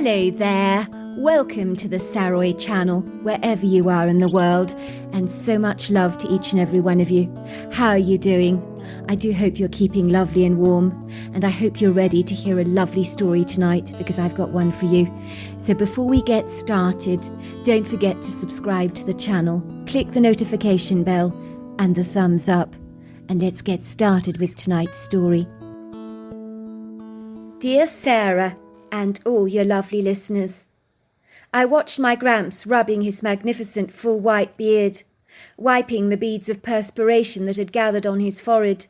Hello there, welcome to the Saroy channel, wherever you are in the world, and so much love to each and every one of you. How are you doing? I do hope you're keeping lovely and warm, and I hope you're ready to hear a lovely story tonight, because I've got one for you. So before we get started, don't forget to subscribe to the channel, click the notification bell, and the thumbs up, and let's get started with tonight's story. Dear Sarah, and all your lovely listeners, I watched my Gramps rubbing his magnificent full white beard, wiping the beads of perspiration that had gathered on his forehead.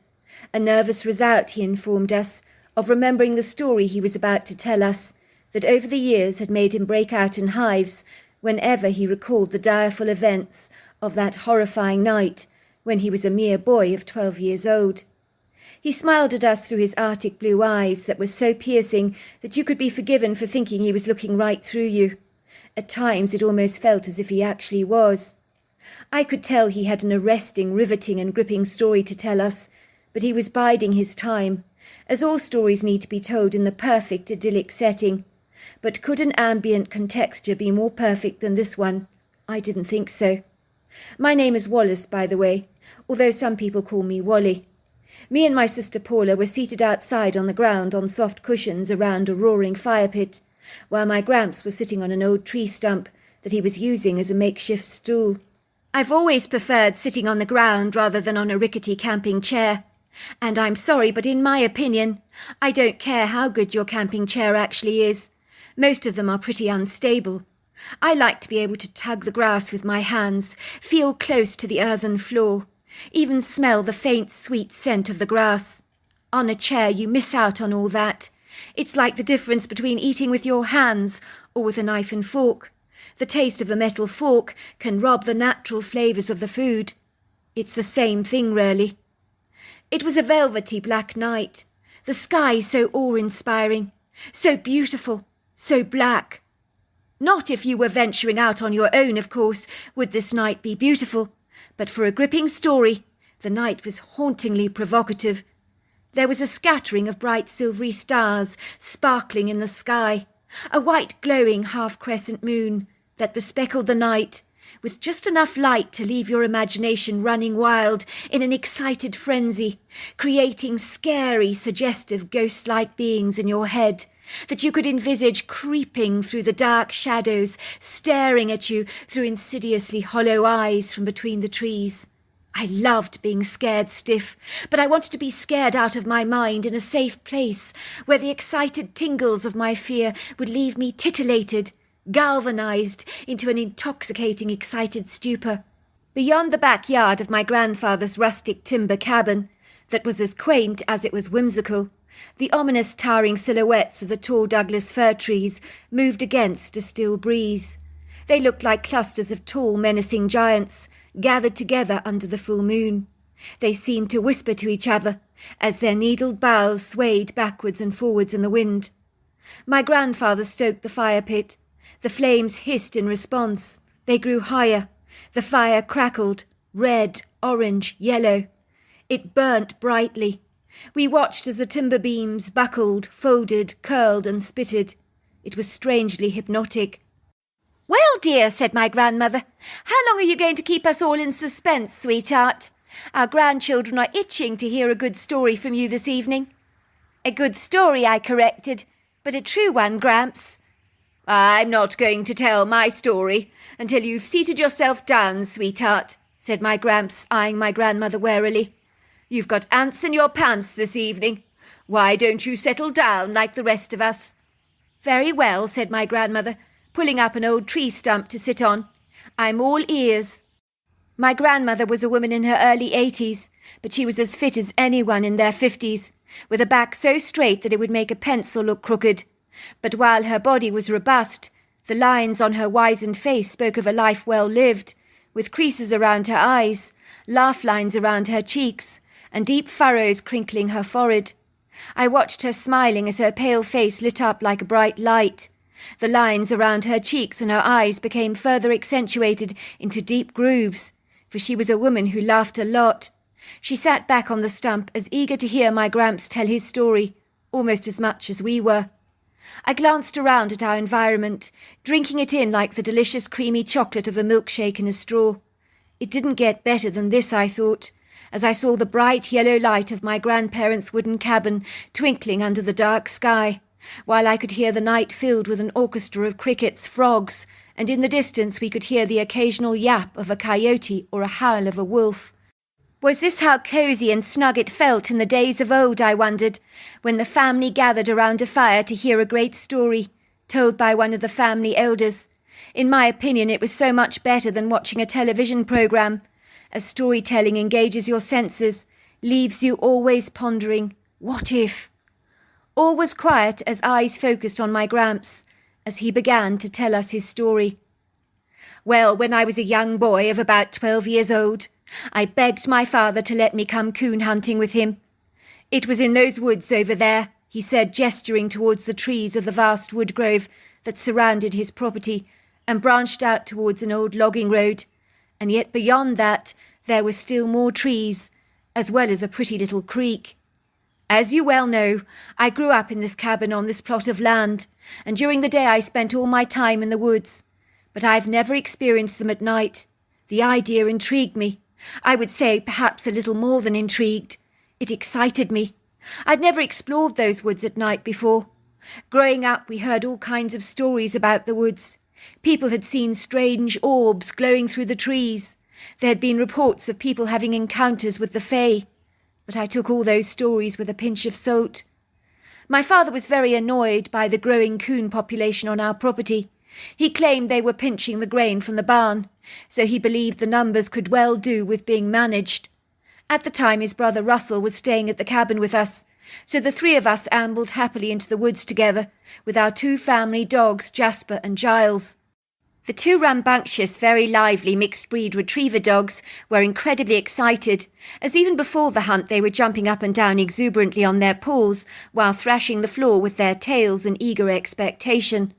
A nervous result, he informed us, of remembering the story he was about to tell us, that over the years had made him break out in hives whenever he recalled the direful events of that horrifying night when he was a mere boy of 12 years old. He smiled at us through his arctic blue eyes that were so piercing that you could be forgiven for thinking he was looking right through you. At times it almost felt as if he actually was. I could tell he had an arresting, riveting and gripping story to tell us, but he was biding his time, as all stories need to be told in the perfect idyllic setting. But could an ambient contexture be more perfect than this one? I didn't think so. My name is Wallace, by the way, although some people call me Wally. Me and my sister Paula were seated outside on the ground on soft cushions around a roaring fire pit, while my Gramps was sitting on an old tree stump that he was using as a makeshift stool. I've always preferred sitting on the ground rather than on a rickety camping chair. And I'm sorry, but in my opinion, I don't care how good your camping chair actually is. Most of them are pretty unstable. I like to be able to tug the grass with my hands, feel close to the earthen floor, even smell the faint, sweet scent of the grass. On a chair, you miss out on all that. It's like the difference between eating with your hands or with a knife and fork. The taste of a metal fork can rob the natural flavours of the food. It's the same thing, really. It was a velvety black night. The sky so awe-inspiring, so beautiful, so black. Not if you were venturing out on your own, of course, would this night be beautiful. But for a gripping story, the night was hauntingly provocative. There was a scattering of bright silvery stars sparkling in the sky, a white glowing half-crescent moon that bespeckled the night, with just enough light to leave your imagination running wild in an excited frenzy, creating scary, suggestive, ghost-like beings in your head that you could envisage creeping through the dark shadows, staring at you through insidiously hollow eyes from between the trees. I loved being scared stiff, but I wanted to be scared out of my mind in a safe place where the excited tingles of my fear would leave me titillated, galvanized into an intoxicating excited stupor. Beyond the backyard of my grandfather's rustic timber cabin, that was as quaint as it was whimsical, the ominous towering silhouettes of the tall Douglas fir trees moved against a still breeze. They looked like clusters of tall, menacing giants, gathered together under the full moon. They seemed to whisper to each other as their needled boughs swayed backwards and forwards in the wind. My grandfather stoked the fire pit. The flames hissed in response. They grew higher. The fire crackled, red, orange, yellow. It burnt brightly. We watched as the timber beams buckled, folded, curled and spitted. It was strangely hypnotic. "Well, dear," said my grandmother, "how long are you going to keep us all in suspense, sweetheart? Our grandchildren are itching to hear a good story from you this evening." "A good story," I corrected, "but a true one, Gramps." "I'm not going to tell my story until you've seated yourself down, sweetheart," said my Gramps, eyeing my grandmother warily. "You've got ants in your pants this evening. Why don't you settle down like the rest of us?" "Very well," said my grandmother, pulling up an old tree stump to sit on. "I'm all ears." My grandmother was a woman in her early 80s, but she was as fit as anyone in their 50s, with a back so straight that it would make a pencil look crooked. But while her body was robust, the lines on her wizened face spoke of a life well lived, with creases around her eyes, laugh lines around her cheeks, and deep furrows crinkling her forehead. I watched her smiling as her pale face lit up like a bright light. The lines around her cheeks and her eyes became further accentuated into deep grooves, for she was a woman who laughed a lot. She sat back on the stump as eager to hear my Gramps tell his story, almost as much as we were. I glanced around at our environment, drinking it in like the delicious creamy chocolate of a milkshake in a straw. It didn't get better than this, I thought, as I saw the bright yellow light of my grandparents' wooden cabin twinkling under the dark sky, while I could hear the night filled with an orchestra of crickets, frogs, and in the distance we could hear the occasional yap of a coyote or a howl of a wolf. Was this how cosy and snug it felt in the days of old, I wondered, when the family gathered around a fire to hear a great story, told by one of the family elders? In my opinion, it was so much better than watching a television program, as storytelling engages your senses, leaves you always pondering, what if? All was quiet as eyes focused on my Gramps, as he began to tell us his story. Well, when I was a young boy of about 12 years old, I begged my father to let me come coon hunting with him. It was in those woods over there, he said, gesturing towards the trees of the vast wood grove that surrounded his property and branched out towards an old logging road. And yet beyond that there were still more trees, as well as a pretty little creek. As you well know, I grew up in this cabin on this plot of land, and during the day I spent all my time in the woods. But I've never experienced them at night. The idea intrigued me. I would say perhaps a little more than intrigued. It excited me. I'd never explored those woods at night before. Growing up, we heard all kinds of stories about the woods. People had seen strange orbs glowing through the trees. There had been reports of people having encounters with the fae. But I took all those stories with a pinch of salt. My father was very annoyed by the growing coon population on our property. He claimed they were pinching the grain from the barn, so he believed the numbers could well do with being managed. At the time his brother Russell was staying at the cabin with us, so the three of us ambled happily into the woods together, with our two family dogs, Jasper and Giles. The two rambunctious, very lively mixed-breed retriever dogs were incredibly excited, as even before the hunt they were jumping up and down exuberantly on their paws, while thrashing the floor with their tails in eager expectation.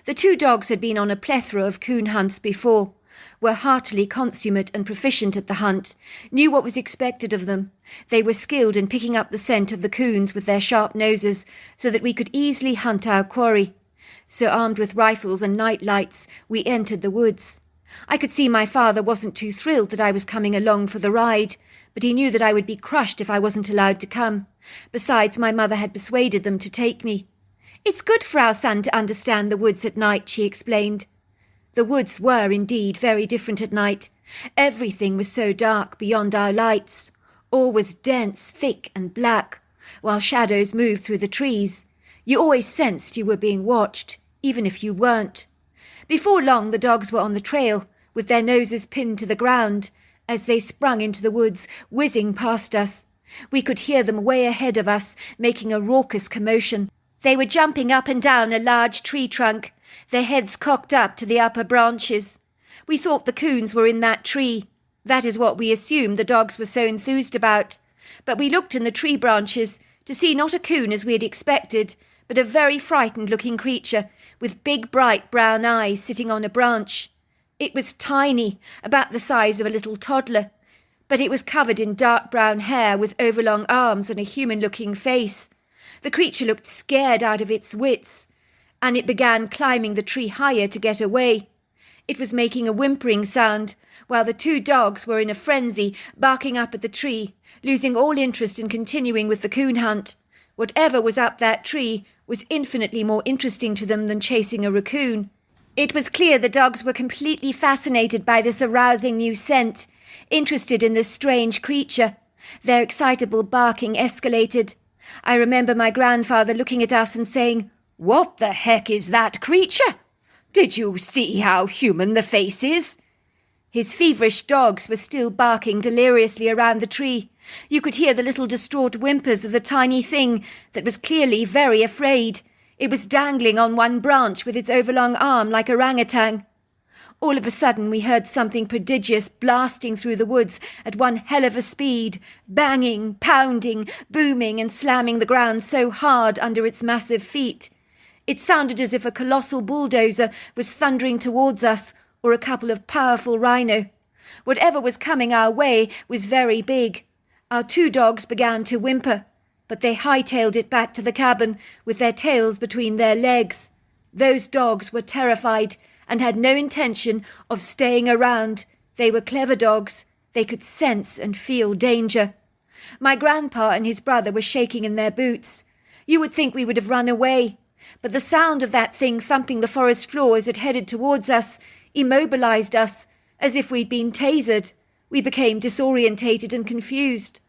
The two dogs had been on a plethora of coon hunts before, were heartily consummate and proficient at the hunt, knew what was expected of them. They were skilled in picking up the scent of the coons with their sharp noses, so that we could easily hunt our quarry. So armed with rifles and night lights, we entered the woods. I could see my father wasn't too thrilled that I was coming along for the ride, but he knew that I would be crushed if I wasn't allowed to come. Besides, my mother had persuaded them to take me. "It's good for our son to understand the woods at night," she explained. The woods were indeed very different at night. Everything was so dark beyond our lights. All was dense, thick and black, while shadows moved through the trees. You always sensed you were being watched, even if you weren't. Before long the dogs were on the trail, with their noses pinned to the ground, as they sprung into the woods, whizzing past us. We could hear them way ahead of us, making a raucous commotion. They were jumping up and down a large tree trunk, their heads cocked up to the upper branches. We thought the coons were in that tree. That is what we assumed the dogs were so enthused about. But we looked in the tree branches to see not a coon as we had expected, but a very frightened-looking creature with big, bright brown eyes sitting on a branch. It was tiny, about the size of a little toddler, but it was covered in dark brown hair with overlong arms and a human-looking face. The creature looked scared out of its wits, and it began climbing the tree higher to get away. It was making a whimpering sound, while the two dogs were in a frenzy, barking up at the tree, losing all interest in continuing with the coon hunt. Whatever was up that tree was infinitely more interesting to them than chasing a raccoon. It was clear the dogs were completely fascinated by this arousing new scent, interested in this strange creature. Their excitable barking escalated. I remember my grandfather looking at us and saying, "What the heck is that creature? Did you see how human the face is?" His feverish dogs were still barking deliriously around the tree. You could hear the little distraught whimpers of the tiny thing that was clearly very afraid. It was dangling on one branch with its overlong arm like a orangutan. All of a sudden we heard something prodigious blasting through the woods at one hell of a speed, banging, pounding, booming and slamming the ground so hard under its massive feet. It sounded as if a colossal bulldozer was thundering towards us, or a couple of powerful rhino. Whatever was coming our way was very big. Our two dogs began to whimper. but they hightailed it back to the cabin with their tails between their legs. Those dogs were terrified and had no intention of staying around. They were clever dogs. They could sense and feel danger. My grandpa and his brother were shaking in their boots. You would think we would have run away, but the sound of that thing thumping the forest floor as it headed towards us immobilized us, as if we'd been tasered. We became disorientated and confused.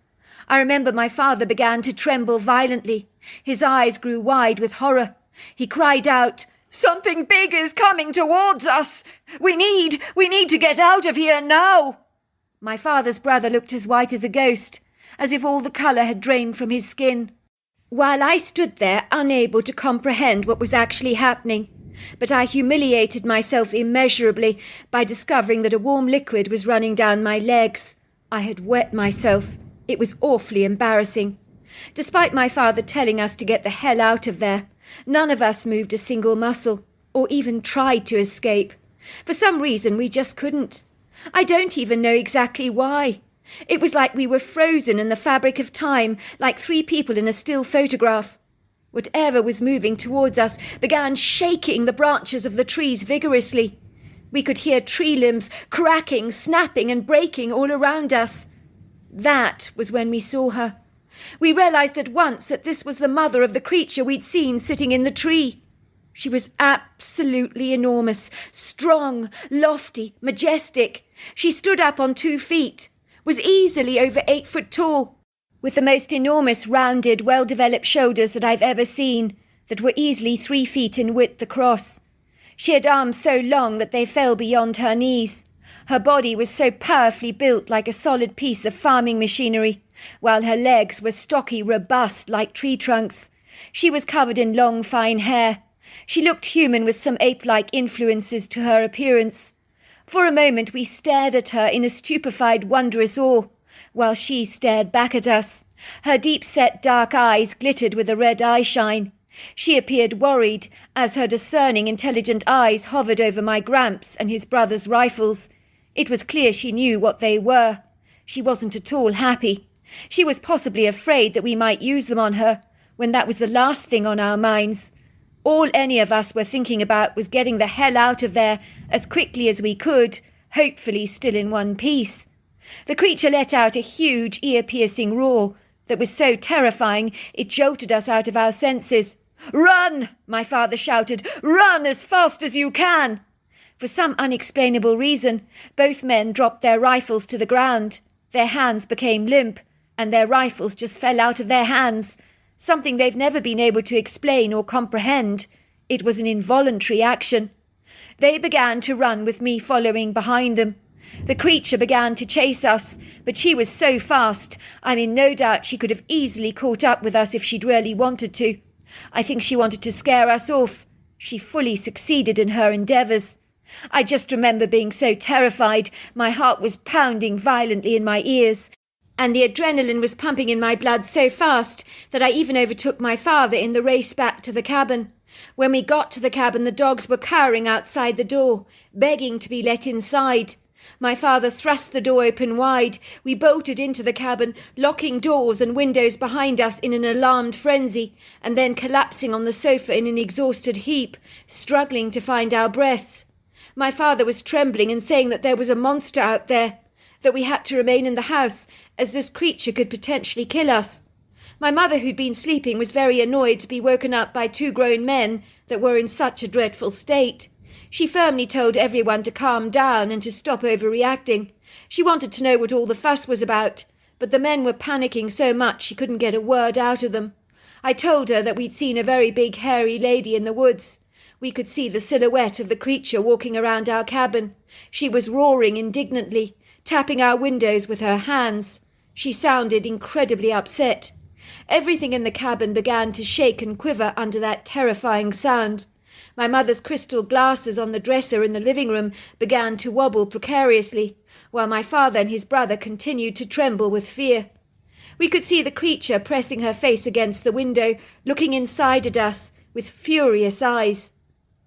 I remember my father began to tremble violently. His eyes grew wide with horror. He cried out, "Something big is coming towards us! We need to get out of here now!" My father's brother looked as white as a ghost, as if all the colour had drained from his skin, while I stood there unable to comprehend what was actually happening. But I humiliated myself immeasurably by discovering that a warm liquid was running down my legs. I had wet myself. It was awfully embarrassing. Despite my father telling us to get the hell out of there, none of us moved a single muscle, or even tried to escape. For some reason we just couldn't. I don't even know exactly why. It was like we were frozen in the fabric of time, like three people in a still photograph. Whatever was moving towards us began shaking the branches of the trees vigorously. We could hear tree limbs cracking, snapping and breaking all around us. That was when we saw her. We realized at once that this was the mother of the creature we'd seen sitting in the tree. She was absolutely enormous, strong, lofty, majestic. She stood up on 2 feet, was easily over 8 foot tall, with the most enormous, rounded, well-developed shoulders that I've ever seen, that were easily 3 feet in width across. She had arms so long that they fell beyond her knees. Her body was so powerfully built like a solid piece of farming machinery, while her legs were stocky, robust like tree trunks. She was covered in long, fine hair. She looked human with some ape-like influences to her appearance. For a moment we stared at her in a stupefied, wondrous awe, while she stared back at us. Her deep-set dark eyes glittered with a red eye-shine. She appeared worried as her discerning, intelligent eyes hovered over my Gramps and his brother's rifles. It was clear she knew what they were. She wasn't at all happy. She was possibly afraid that we might use them on her, when that was the last thing on our minds. All any of us were thinking about was getting the hell out of there as quickly as we could, hopefully still in one piece. The creature let out a huge, ear-piercing roar that was so terrifying it jolted us out of our senses. "Run!" my father shouted. "Run as fast as you can!" For some unexplainable reason, both men dropped their rifles to the ground. Their hands became limp, and their rifles just fell out of their hands. Something they've never been able to explain or comprehend. It was an involuntary action. They began to run with me following behind them. The creature began to chase us, but she was so fast, I'm in no doubt she could have easily caught up with us if she'd really wanted to. I think she wanted to scare us off. She fully succeeded in her endeavours. I just remember being so terrified, my heart was pounding violently in my ears, and the adrenaline was pumping in my blood so fast that I even overtook my father in the race back to the cabin. When we got to the cabin, the dogs were cowering outside the door, begging to be let inside. My father thrust the door open wide. We bolted into the cabin, locking doors and windows behind us in an alarmed frenzy, and then collapsing on the sofa in an exhausted heap, struggling to find our breaths. My father was trembling and saying that there was a monster out there, that we had to remain in the house, as this creature could potentially kill us. My mother, who'd been sleeping, was very annoyed to be woken up by 2 grown men that were in such a dreadful state. She firmly told everyone to calm down and to stop overreacting. She wanted to know what all the fuss was about, but the men were panicking so much she couldn't get a word out of them. I told her that we'd seen a very big hairy lady in the woods. We could see the silhouette of the creature walking around our cabin. She was roaring indignantly, tapping our windows with her hands. She sounded incredibly upset. Everything in the cabin began to shake and quiver under that terrifying sound. My mother's crystal glasses on the dresser in the living room began to wobble precariously, while my father and his brother continued to tremble with fear. We could see the creature pressing her face against the window, looking inside at us with furious eyes.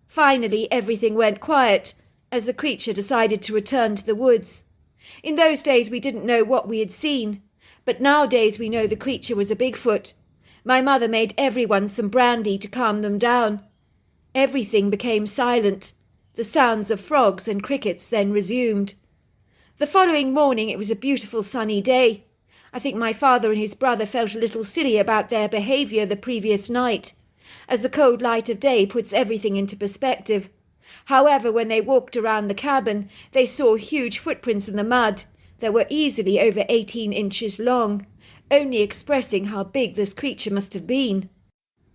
Finally, everything went quiet, as the creature decided to return to the woods. In those days we didn't know what we had seen, but nowadays we know the creature was a Bigfoot. My mother made everyone some brandy to calm them down. Everything became silent. The sounds of frogs and crickets then resumed. The following morning it was a beautiful sunny day. I think my father and his brother felt a little silly about their behaviour the previous night, as the cold light of day puts everything into perspective. However, when they walked around the cabin, they saw huge footprints in the mud that were easily over 18 inches long, only expressing how big this creature must have been.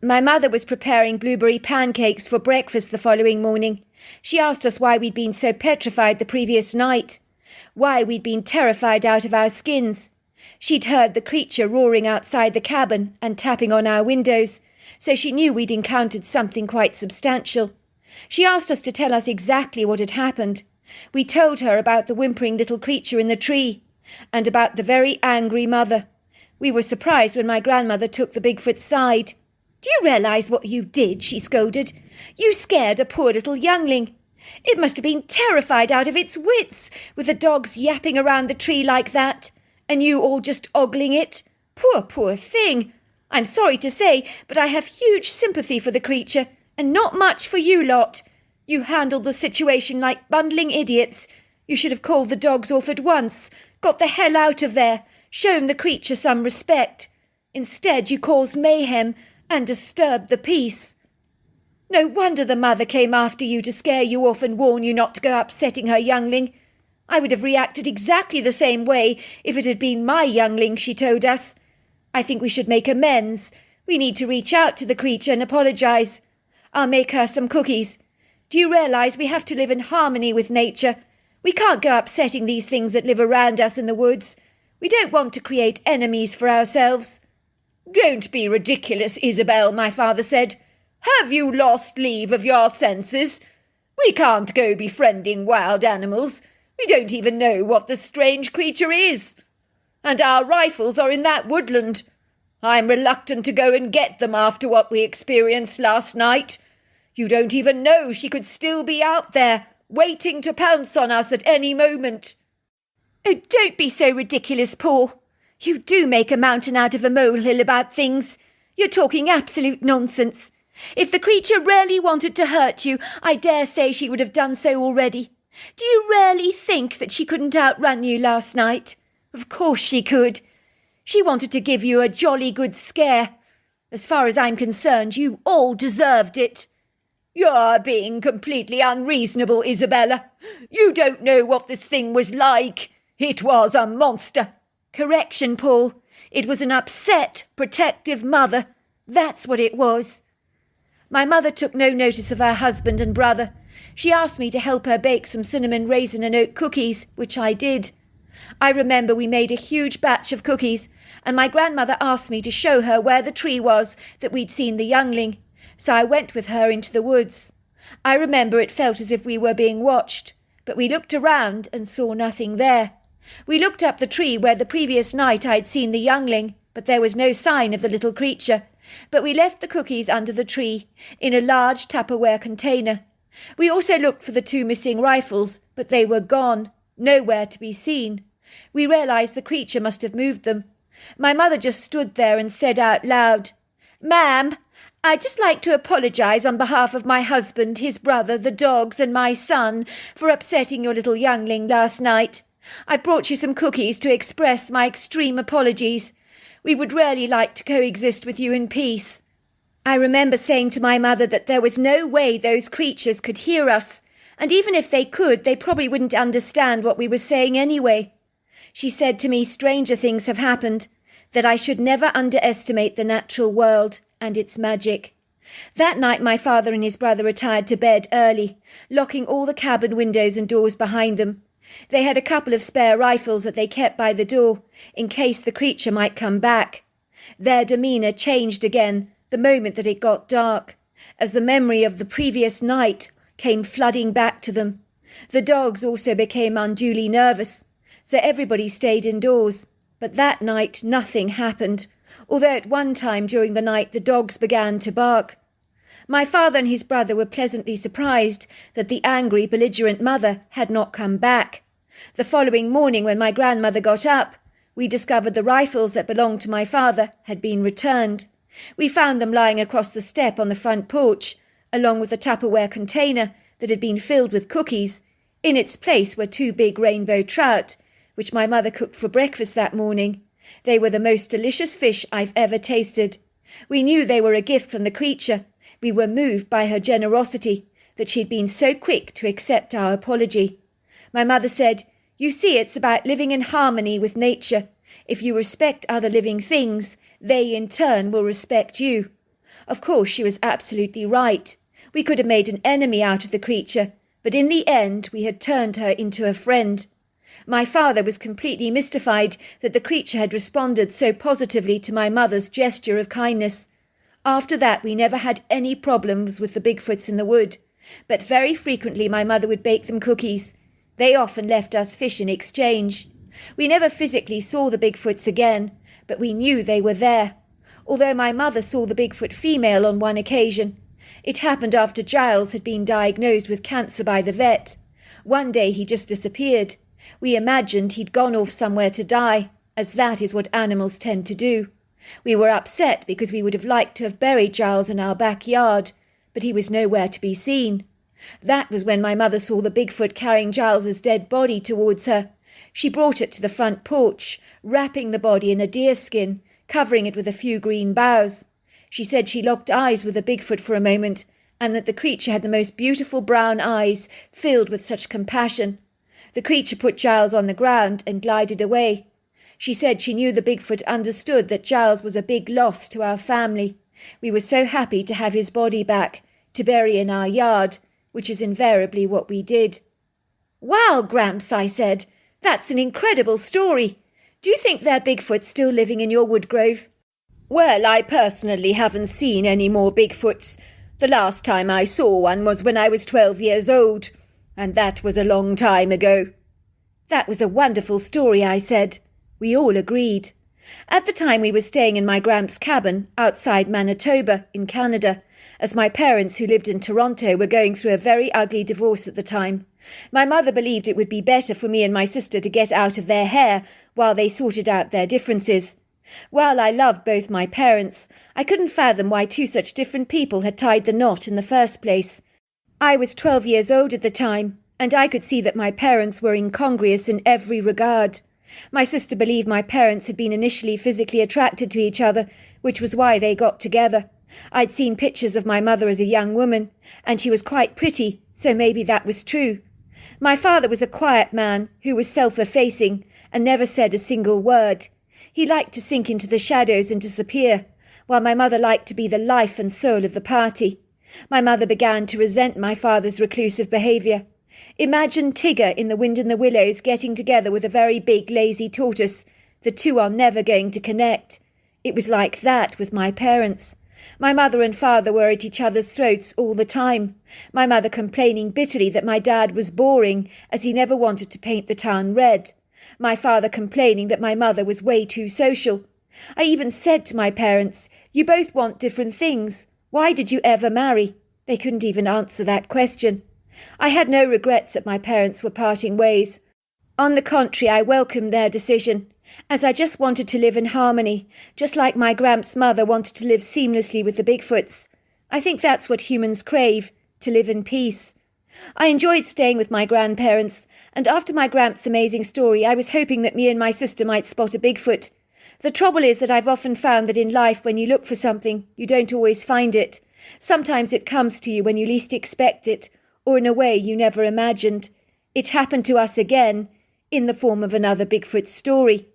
My mother was preparing blueberry pancakes for breakfast the following morning. She asked us why we'd been so petrified the previous night, why we'd been terrified out of our skins. She'd heard the creature roaring outside the cabin and tapping on our windows, so she knew we'd encountered something quite substantial. She asked us to tell us exactly what had happened. We told her about the whimpering little creature in the tree, and about the very angry mother. We were surprised when my grandmother took the Bigfoot's side. "Do you realise what you did?" she scolded. "You scared a poor little youngling. It must have been terrified out of its wits, with the dogs yapping around the tree like that, and you all just ogling it. Poor thing. I'm sorry to say, but I have huge sympathy for the creature, and not much for you lot. You handled the situation like bundling idiots. You should have called the dogs off at once, got the hell out of there, shown the creature some respect. Instead, you caused mayhem and disturbed the peace. No wonder the mother came after you to scare you off and warn you not to go upsetting her youngling. I would have reacted exactly the same way if it had been my youngling," she told us. "I think we should make amends. We need to reach out to the creature and apologise. I'll make her some cookies. Do you realise we have to live in harmony with nature? We can't go upsetting these things that live around us in the woods. We don't want to create enemies for ourselves." "Don't be ridiculous, Isabel," my father said. "Have you lost leave of your senses? We can't go befriending wild animals. We don't even know what the strange creature is. And our rifles are in that woodland. I'm reluctant to go and get them after what we experienced last night. You don't even know she could still be out there, waiting to pounce on us at any moment." "Oh, don't be so ridiculous, Paul. You do make a mountain out of a molehill about things. You're talking absolute nonsense. If the creature really wanted to hurt you, I dare say she would have done so already. Do you really think that she couldn't outrun you last night? Of course she could. She wanted to give you a jolly good scare. As far as I'm concerned, you all deserved it." "You're being completely unreasonable, Isabella. You don't know what this thing was like. It was a monster." "Correction, Paul. It was an upset, protective mother. That's what it was." My mother took no notice of her husband and brother. She asked me to help her bake some cinnamon raisin and oat cookies, which I did. I remember we made a huge batch of cookies, and my grandmother asked me to show her where the tree was that we'd seen the youngling, so I went with her into the woods. I remember it felt as if we were being watched, but we looked around and saw nothing there. We looked up the tree where the previous night I'd seen the youngling, but there was no sign of the little creature. But we left the cookies under the tree, in a large Tupperware container. We also looked for the 2 missing rifles, but they were gone, nowhere to be seen. We realised the creature must have moved them. My mother just stood there and said out loud, "Ma'am, I'd just like to apologise on behalf of my husband, his brother, the dogs and my son for upsetting your little youngling last night. I brought you some cookies to express my extreme apologies. We would really like to coexist with you in peace." I remember saying to my mother that there was no way those creatures could hear us, and even if they could, they probably wouldn't understand what we were saying anyway. She said to me stranger things have happened, that I should never underestimate the natural world and its magic. That night my father and his brother retired to bed early, locking all the cabin windows and doors behind them. They had a couple of spare rifles that they kept by the door, in case the creature might come back. Their demeanour changed again the moment that it got dark, as the memory of the previous night came flooding back to them. The dogs also became unduly nervous, so everybody stayed indoors. But that night nothing happened, although at one time during the night the dogs began to bark. My father and his brother were pleasantly surprised that the angry, belligerent mother had not come back. The following morning, when my grandmother got up, we discovered the rifles that belonged to my father had been returned. We found them lying across the step on the front porch, along with a Tupperware container that had been filled with cookies. In its place were 2 big rainbow trout, which my mother cooked for breakfast that morning. They were the most delicious fish I've ever tasted. We knew they were a gift from the creature. We were moved by her generosity, that she'd been so quick to accept our apology. My mother said, "You see, it's about living in harmony with nature. If you respect other living things, they in turn will respect you." Of course, she was absolutely right. We could have made an enemy out of the creature, but in the end we had turned her into a friend. My father was completely mystified that the creature had responded so positively to my mother's gesture of kindness. After that we never had any problems with the Bigfoots in the wood, but very frequently my mother would bake them cookies. They often left us fish in exchange. We never physically saw the Bigfoots again, but we knew they were there. Although my mother saw the Bigfoot female on one occasion. It happened after Giles had been diagnosed with cancer by the vet. One day he just disappeared. We imagined he'd gone off somewhere to die, as that is what animals tend to do. We were upset because we would have liked to have buried Giles in our backyard, but he was nowhere to be seen. That was when my mother saw the Bigfoot carrying Giles's dead body towards her. She brought it to the front porch, wrapping the body in a deerskin, covering it with a few green boughs. She said she locked eyes with the Bigfoot for a moment, and that the creature had the most beautiful brown eyes, filled with such compassion. The creature put Giles on the ground and glided away. She said she knew the Bigfoot understood that Giles was a big loss to our family. We were so happy to have his body back, to bury in our yard, which is invariably what we did. "Wow, Gramps," I said. "That's an incredible story. Do you think they're Bigfoot still living in your woodgrove?" "Well, I personally haven't seen any more Bigfoots. The last time I saw one was when I was 12 years old, and that was a long time ago." "That was a wonderful story," I said. We all agreed. At the time we were staying in my Gramps' cabin outside Manitoba in Canada, as my parents who lived in Toronto were going through a very ugly divorce at the time. My mother believed it would be better for me and my sister to get out of their hair while they sorted out their differences. While I loved both my parents, I couldn't fathom why 2 such different people had tied the knot in the first place. I was 12 years old at the time, and I could see that my parents were incongruous in every regard. My sister believed my parents had been initially physically attracted to each other, which was why they got together. I'd seen pictures of my mother as a young woman, and she was quite pretty, so maybe that was true. My father was a quiet man who was self-effacing and never said a single word. He liked to sink into the shadows and disappear, while my mother liked to be the life and soul of the party. My mother began to resent my father's reclusive behaviour. Imagine Tigger in The Wind in the Willows getting together with a very big lazy tortoise. The two are never going to connect. It was like that with my parents. My mother and father were at each other's throats all the time. My mother complaining bitterly that my dad was boring, as he never wanted to paint the town red. My father complaining that my mother was way too social. I even said to my parents, "You both want different things. Why did you ever marry?" They couldn't even answer that question. I had no regrets that my parents were parting ways. On the contrary, I welcomed their decision, as I just wanted to live in harmony, just like my Gramps' mother wanted to live seamlessly with the Bigfoots. I think that's what humans crave, to live in peace. I enjoyed staying with my grandparents, and after my Gramps' amazing story, I was hoping that me and my sister might spot a Bigfoot. The trouble is that I've often found that in life, when you look for something, you don't always find it. Sometimes it comes to you when you least expect it, or in a way you never imagined. It happened to us again, in the form of another Bigfoot story.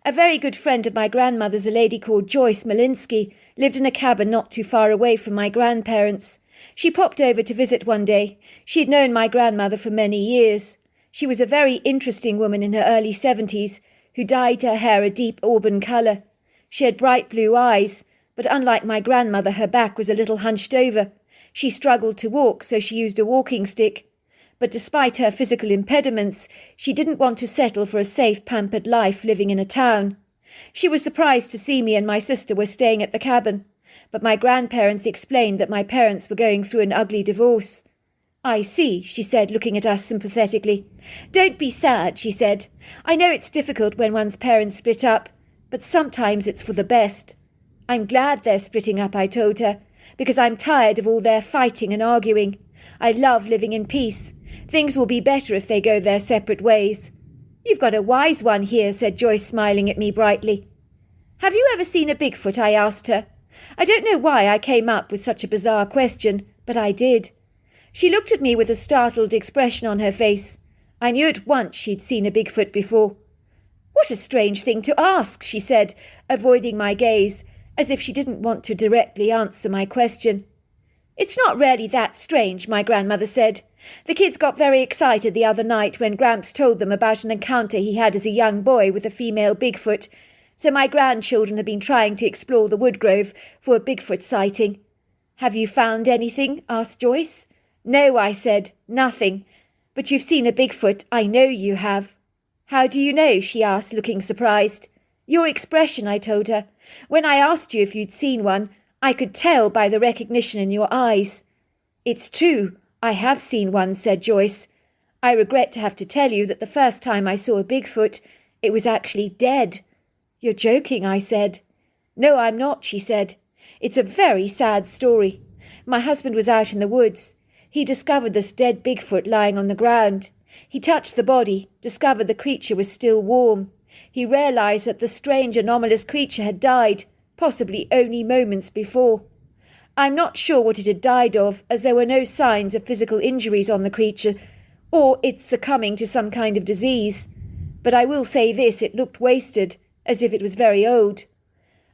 A very good friend of my grandmother's, a lady called Joyce Malinsky, lived in a cabin not too far away from my grandparents. She popped over to visit one day. She'd known my grandmother for many years. She was a very interesting woman in her early 70s, who dyed her hair a deep auburn colour. She had bright blue eyes, but unlike my grandmother, her back was a little hunched over. She struggled to walk, so she used a walking stick. But despite her physical impediments, she didn't want to settle for a safe, pampered life living in a town. She was surprised to see me and my sister were staying at the cabin, but my grandparents explained that my parents were going through an ugly divorce. "I see," she said, looking at us sympathetically. "Don't be sad," she said. "I know it's difficult when one's parents split up, but sometimes it's for the best." I'm glad they're splitting up, I told her, because I'm tired of all their fighting and arguing. I love living in peace. Things will be better if they go their separate ways. You've got a wise one here, said Joyce, smiling at me brightly. Have you ever seen a Bigfoot? I asked her. I don't know why I came up with such a bizarre question, but I did. She looked at me with a startled expression on her face. I knew at once she'd seen a Bigfoot before. What a strange thing to ask, she said, avoiding my gaze, as if she didn't want to directly answer my question. It's not really that strange, my grandmother said. The kids got very excited the other night when Gramps told them about an encounter he had as a young boy with a female Bigfoot, so my grandchildren have been trying to explore the woodgrove for a Bigfoot sighting. Have you found anything? Asked Joyce. No, I said, nothing. But you've seen a Bigfoot, I know you have. How do you know? She asked, looking surprised. Your expression, I told her. When I asked you if you'd seen one, I could tell by the recognition in your eyes. It's true, I have seen one, said Joyce. I regret to have to tell you that the first time I saw a Bigfoot, it was actually dead. You're joking, I said. No, I'm not, she said. It's a very sad story. My husband was out in the woods. He discovered this dead Bigfoot lying on the ground. He touched the body, discovered the creature was still warm. He realized that the strange, anomalous creature had died, possibly only moments before. I'm not sure what it had died of, as there were no signs of physical injuries on the creature, or its succumbing to some kind of disease. But I will say this, it looked wasted, as if it was very old.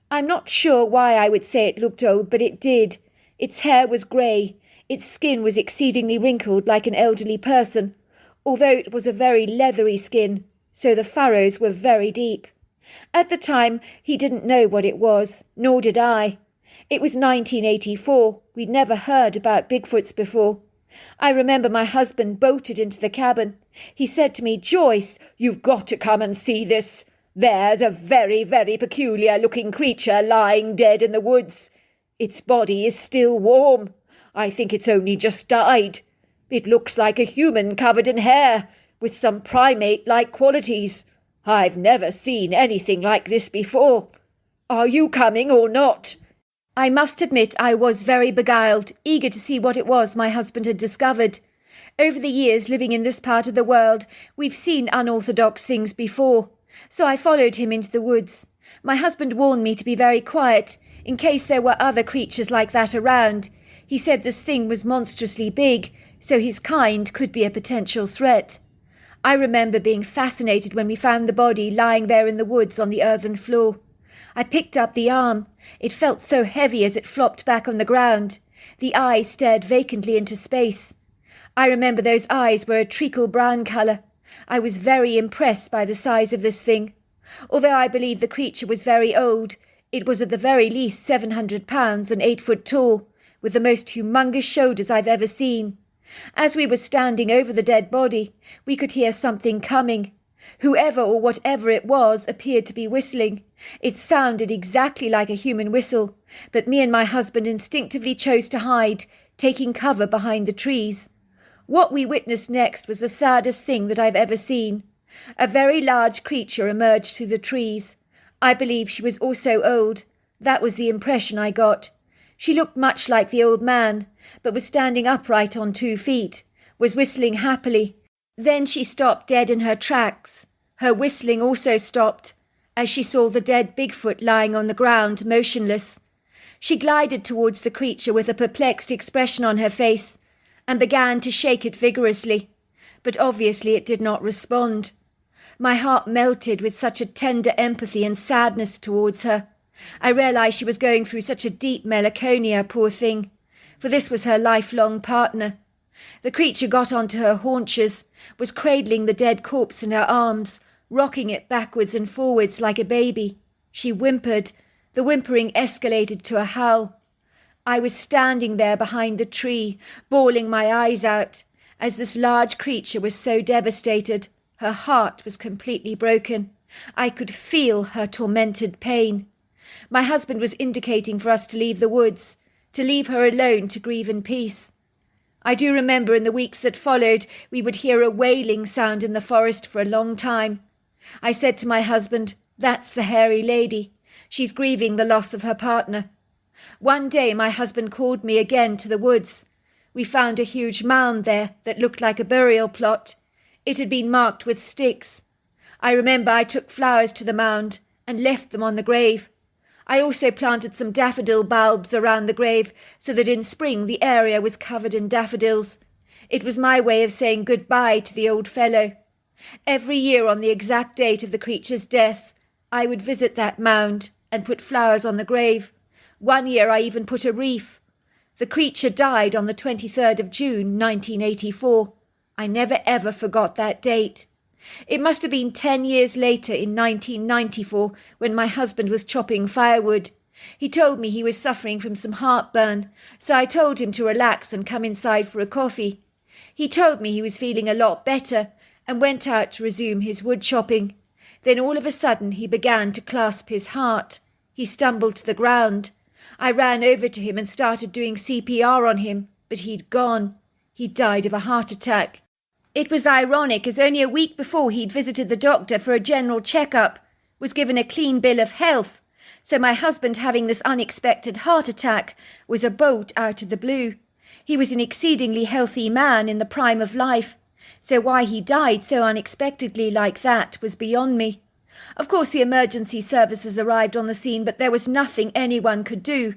I'm not sure why I would say it looked old, but it did. Its hair was grey. Its skin was exceedingly wrinkled like an elderly person, although it was a very leathery skin, so the furrows were very deep. At the time, he didn't know what it was, nor did I. It was 1984. We'd never heard about Bigfoots before. I remember my husband bolted into the cabin. He said to me, Joyce, you've got to come and see this. There's a very, very peculiar-looking creature lying dead in the woods. Its body is still warm. I think it's only just died. It looks like a human covered in hair, with some primate-like qualities. I've never seen anything like this before. Are you coming or not? I must admit I was very beguiled, eager to see what it was my husband had discovered. Over the years living in this part of the world, we've seen unorthodox things before, so I followed him into the woods. My husband warned me to be very quiet, in case there were other creatures like that around. He said this thing was monstrously big, so his kind could be a potential threat. I remember being fascinated when we found the body lying there in the woods on the earthen floor. I picked up the arm. It felt so heavy as it flopped back on the ground. The eyes stared vacantly into space. I remember those eyes were a treacle brown colour. I was very impressed by the size of this thing. Although I believe the creature was very old, it was at the very least 700 pounds and 8 foot tall, with the most humongous shoulders I've ever seen. As we were standing over the dead body, we could hear something coming. Whoever or whatever it was appeared to be whistling. It sounded exactly like a human whistle, but me and my husband instinctively chose to hide, taking cover behind the trees. What we witnessed next was the saddest thing that I've ever seen. A very large creature emerged through the trees. I believe she was also old. That was the impression I got. She looked much like the old man, but was standing upright on 2 feet, was whistling happily. Then she stopped dead in her tracks. Her whistling also stopped, as she saw the dead Bigfoot lying on the ground, motionless. She glided towards the creature with a perplexed expression on her face, and began to shake it vigorously, but obviously it did not respond. My heart melted with such a tender empathy and sadness towards her. I realized she was going through such a deep melancholia, poor thing, for this was her lifelong partner. The creature got onto her haunches, was cradling the dead corpse in her arms, rocking it backwards and forwards like a baby. She whimpered. The whimpering escalated to a howl. I was standing there behind the tree, bawling my eyes out, as this large creature was so devastated. Her heart was completely broken. I could feel her tormented pain. My husband was indicating for us to leave the woods, to leave her alone to grieve in peace. I do remember in the weeks that followed we would hear a wailing sound in the forest for a long time. I said to my husband, "That's the hairy lady. She's grieving the loss of her partner. One day my husband called me again to the woods. We found a huge mound there that looked like a burial plot. It had been marked with sticks. I remember I took flowers to the mound and left them on the grave. I also planted some daffodil bulbs around the grave so that in spring the area was covered in daffodils. It was my way of saying goodbye to the old fellow. Every year on the exact date of the creature's death, I would visit that mound and put flowers on the grave. One year I even put a wreath. The creature died on the 23rd of June, 1984. I never ever forgot that date. It must have been 10 years later in 1994 when my husband was chopping firewood. He told me he was suffering from some heartburn, so I told him to relax and come inside for a coffee. He told me he was feeling a lot better and went out to resume his wood chopping. Then all of a sudden he began to clasp his heart. He stumbled to the ground. I ran over to him and started doing CPR on him, but he'd gone. He died of a heart attack. It was ironic, as only a week before he'd visited the doctor for a general checkup, was given a clean bill of health, so my husband having this unexpected heart attack was a bolt out of the blue. He was an exceedingly healthy man in the prime of life, so why he died so unexpectedly like that was beyond me. Of course the emergency services arrived on the scene, but there was nothing anyone could do.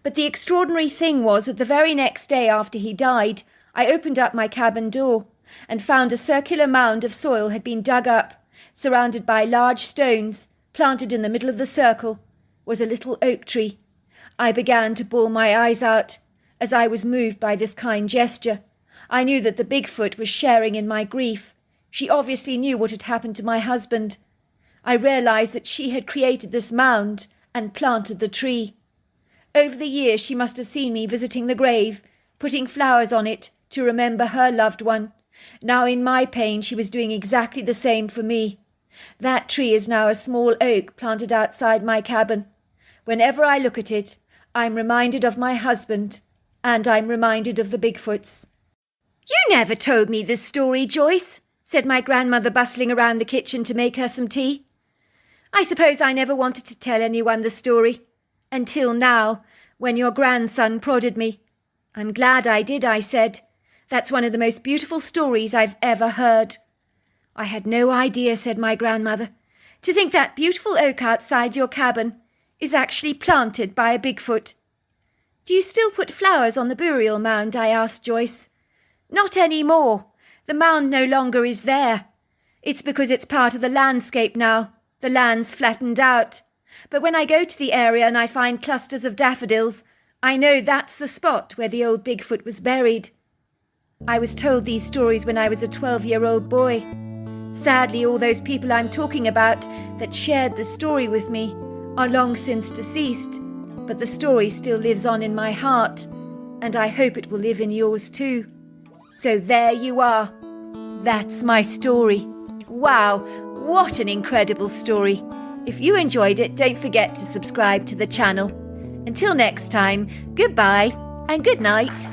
But the extraordinary thing was that the very next day after he died, I opened up my cabin door and found a circular mound of soil had been dug up. Surrounded by large stones, planted in the middle of the circle, was a little oak tree. I began to bawl my eyes out as I was moved by this kind gesture. I knew that the Bigfoot was sharing in my grief. She obviously knew what had happened to my husband. I realized that she had created this mound and planted the tree. Over the years she must have seen me visiting the grave, putting flowers on it to remember her loved one. Now in my pain she was doing exactly the same for me. That tree is now a small oak planted outside my cabin. Whenever I look at it, I'm reminded of my husband, and I'm reminded of the Bigfoots. "You never told me this story, Joyce," said my grandmother, bustling around the kitchen to make her some tea. "I suppose I never wanted to tell anyone the story. Until now, when your grandson prodded me. I'm glad I did," I said. "That's one of the most beautiful stories I've ever heard." "I had no idea," said my grandmother. "To think that beautiful oak outside your cabin is actually planted by a Bigfoot." "Do you still put flowers on the burial mound?" I asked Joyce. "Not any more. The mound no longer is there. It's because it's part of the landscape now. The land's flattened out. But when I go to the area and I find clusters of daffodils, I know that's the spot where the old Bigfoot was buried." I was told these stories when I was a 12-year-old boy. Sadly, all those people I'm talking about that shared the story with me are long since deceased, but the story still lives on in my heart, and I hope it will live in yours too. So there you are. That's my story. Wow, what an incredible story. If you enjoyed it, don't forget to subscribe to the channel. Until next time, goodbye and good night.